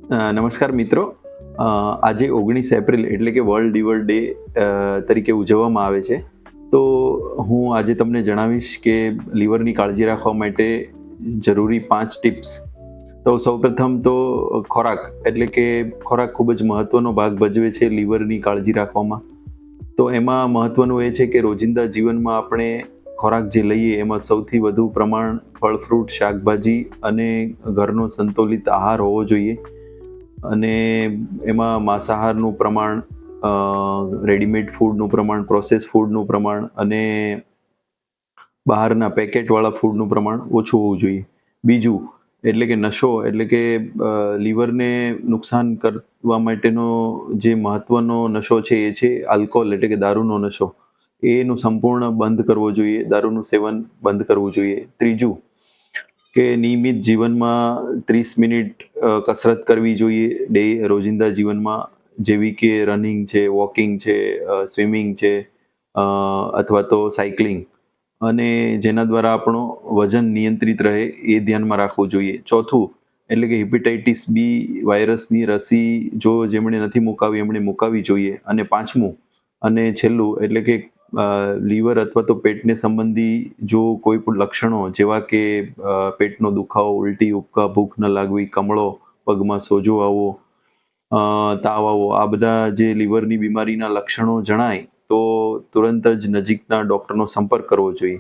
નમસ્કાર મિત્રો. આજે 19 એપ્રિલ એટલે કે વર્લ્ડ લીવર ડે તરીકે ઉજવવામાં આવે છે. તો હું આજે તમને જણાવીશ કે લીવરની કાળજી રાખવા માટે જરૂરી 5 ટિપ્સ. તો સૌપ્રથમ તો ખોરાક એટલે કે ખોરાક ખૂબ જ મહત્વનો ભાગ ભજવે છે લીવરની કાળજી રાખવામાં. તો એમાં મહત્વનું એ છે કે રોજિંદા જીવનમાં આપણે ખોરાક જે લઈએ એમાં સૌથી વધુ પ્રમાણ ફળ, ફ્રૂટ, શાકભાજી અને ઘરનો સંતુલિત આહાર હોવો જોઈએ. અને એમાં માંસાહારનું પ્રમાણ, રેડીમેડ ફૂડનું પ્રમાણ, પ્રોસેસ ફૂડનું પ્રમાણ અને બહારના પેકેટવાળા ફૂડનું પ્રમાણ ઓછું હોવું જોઈએ. બીજું એટલે કે નશો એટલે કે લીવરને નુકસાન કરવા માટેનો જે મહત્વનો નશો છે એ છે આલ્કોહોલ એટલે કે દારૂનો નશો. એનું સંપૂર્ણ બંધ કરવો જોઈએ, દારૂનું સેવન બંધ કરવું જોઈએ. ત્રીજું કે નિયમિત જીવનમાં 30 મિનિટ કસરત કરવી જોઈએ રોજિંદા જીવનમાં, જેવી કે રનિંગ છે, વોકિંગ છે, સ્વિમિંગ છે, અથવા તો સાયકલિંગ, અને જેના દ્વારા આપણું વજન નિયંત્રિત રહે એ ધ્યાનમાં રાખવું જોઈએ. ચોથું એટલે કે હેપેટાઇટિસ બી વાયરસની રસી જો જેમણે નથી મુકાવી એમણે મુકાવવી જોઈએ. અને પાંચમું અને છેલ્લું એટલે કે લીવર અથવા તો પેટને સંબંધી જો કોઈ પણ લક્ષણો જેવા કે પેટનો દુખાવો, ઉલટી, ઉબકા, ભૂખ ન લાગવી, કમળો, પગમાં સોજો આવવો, તાવ આવવો, આ બધા જે લીવરની બીમારીના લક્ષણો જણાય તો તુરંત જ નજીકના ડૉક્ટરનો સંપર્ક કરવો જોઈએ.